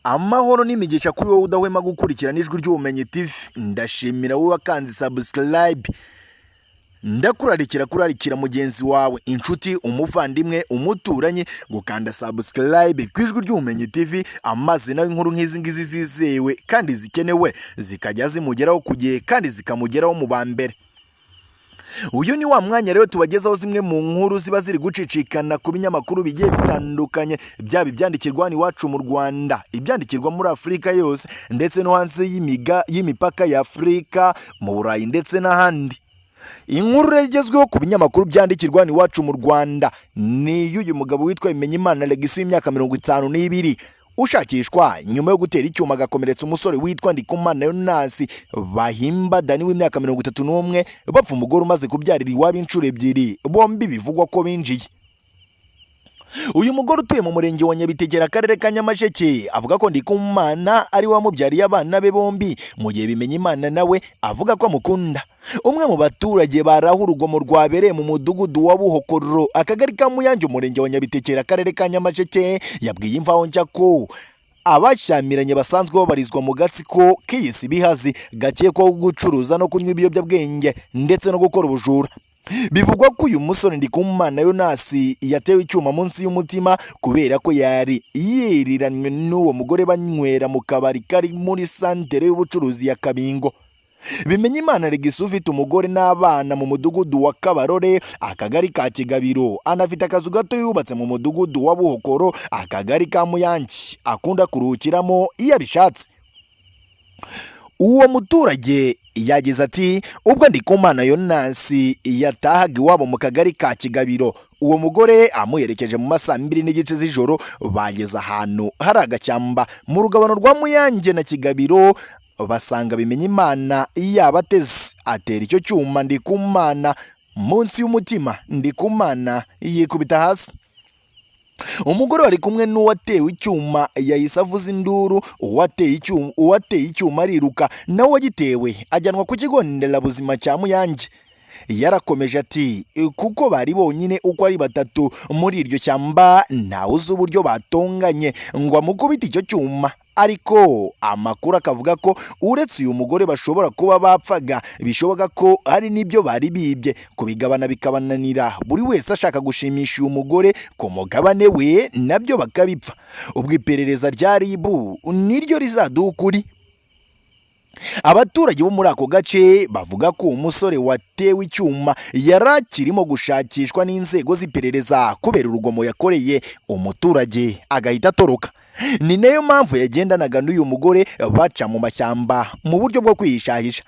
Amahoro n'imigisha kuri wowe udahwema gukurikirana ijwi ry'ubumenyi TV. Ndashimira wowe wakanze subscribe. Kurarikira mugenzi wawe, inshuti, umuvandimwe, umuturanyi gukanda subscribe ku ijwi ry'ubumenyi TV, amazi nawe inkuru nk'izi ngizi zizewe kandi zikenewe zikajya zimugeraho ku gihe kandi zikamugeraho mu bambere. Uyu ni wa mwanya rero tubagezaho zimwe mu nkuru ziba ziri gucicikana ku binyamakuru bigiye bitandukanye, byaba ibyandikirwa iwacu mu Rwanda, ibyandikirwa muri Afurika yose ndetse no hanze y'imipaka ya Afurika, mu Burayi ndetse n'ahandi. Inkuru igezweho ku binyamakuru byandikirwa iwacu mu Rwanda ni y'uyu mugabo witwa Imenyimana Legisi w'imyaka 52 ushakishwa nyuma yo gutera icyuma agakomeretsa umusore witwa Ndikumana Yonasi bahimba Dani w'imyaka 31 bapfa umugore umaze kubyarira iwabo inshuro ebyiri, bombi bivugwa ko binjiye. Uyu mugore utuye mu murenge wa Nyabitekeri akarere ka Nyamasheke avuga ko Ndikumana ari wamubyariye abana be bombi, mu gihe Bimenyimana nawe avuga ko amukunda. Umwe mu baturage baraho urugomo rwabereye mu mudugudu wa Buhokoro akagari ka Muyange umurenge wa Nyabitekeri akarere ka Nyamasheke yabwiye Imvaho Nshya ko abashyamiranye basanzwe babarizwa mu gatsiko k'iyisi bihazi gakekwaho gucuruza no kunywa ibiyobyabwenge ndetse no gukora ubujura. Bivugwa ko uyu musore Ndikumana Yonasi yatewe icyuma munsi y'umutima kubera ko yari yiriranywe n'uwo mugore banywera mu kabari kari muri santere y'ubucuruzi ya Kabingo. Bimenyimana Legisi ufite umugore n'abana mu mudugudu wa Kabarore akagari ka Kigabiro, anafite akazu gato yubatse mu mudugudu wa Buhokoro akagari ka Muyange akunda kuruhukiramo iyo abishatse. Uwo muturage yagize ati ubwo Ndikumana Yonasi yatahaga iwabo mu kagari ka Kigabiro, uwo mugore amuyerekeje mu masaa 2:30 z'ijoro, bageze ahantu hari agashyamba mu rugabano rwa Muyange na Kigabiro, basanga Bimenyimana yabateze atera icyo cyuma Ndikumana munsi y'umutima. Ndikumana yikubita hasi. Umugore wari kumwe n'uwatewe icyuma yahise avuza induru, uwateye icyuma ariruka, nawe wagitewe ajyanwa ku kigo nderabuzima cya Muyange. Yarakomeje ati kuko bari bonyine uko ari batatu muri iryo shyamba, ntawe uzi uburyo batonganye ngo amukubite icyo cyuma, ariko amakuru akavuga ko uretse uyu mugore bashobora kuba bapfaga, bishoboka ko hari n'ibyo bari bibye kubigabana bikabananira, buri wese ashaka gushimisha uyu mugore ku mugabane we nabyo bakabipfa. Ubwo iperereza rya RIB niryo rizaduha ukuri. Abaturage bo muri ako gace bavuga ko umusore watewe icyuma yari akirimo gushakishwa n'inzego z'iperereza kubera urugomo yakoreye umuturage agahita atoroka. Ni nayo mpamvu yagendanaga n'uyu mugore baca mu mashyamba mu buryo bwo kwihishahisha.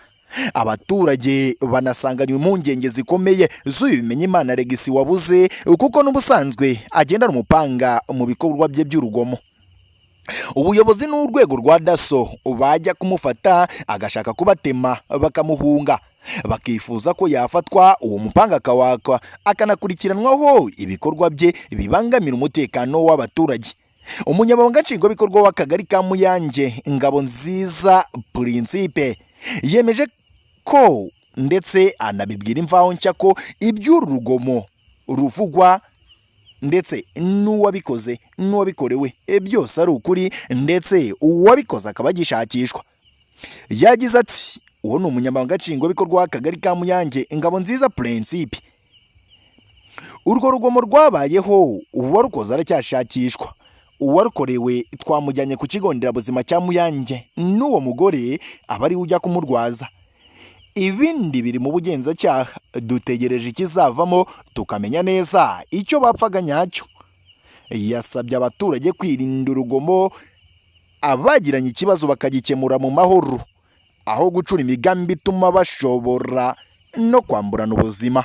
Abaturage banasanganywe impungenge zikomeye z'uyu Bimenyimana Legisi wabuze, kuko n'ubusanzwe agendana umupanga mu bikorwa bye by'urugomo. Ubuyobozi n'urwego rwa DASO bajya kumufata agashaka kubatema bakamuhunga, bakifuza ko yafatwa uwo mupanga akawakwa akanakurikiranwaho ibikorwa bye bibangamira umutekano w'abaturage. Umunyamabanga nshingwabikorwa w'akagari ka Muyange Ngabonziza Principe yemeje ko ndetse anabibwira Imvaho Nshya ko iby'uru rugomo ruvugwa ndetse n'uwabikoze n'uwabikorewe byose ari ukuri, ndetse uwabikoze akaba agishakishwa. Yagize ati uwo ni umunyamabanga nshingwabikorwa w'akagari ka Muyange Ngabonziza Principe. Urwo rugomo rwabayeho, uwarukoze aracyashakishwa, uwarukorewe twamujyanye ku kigo nderabuzima cya Muyange, n'uwo mugore aba ari ujya kumurwaza. Ibindi biri mu bugenzacyaha, dutegereje ikizavamo tukamenya neza icyo bapfaga nyacyo. Yasabye abaturage kwirinda urugomo, abagiranye ikibazo bakagikemura mu mahoro, aho gucura imigambi ituma bashobora no kwamburana ubuzima.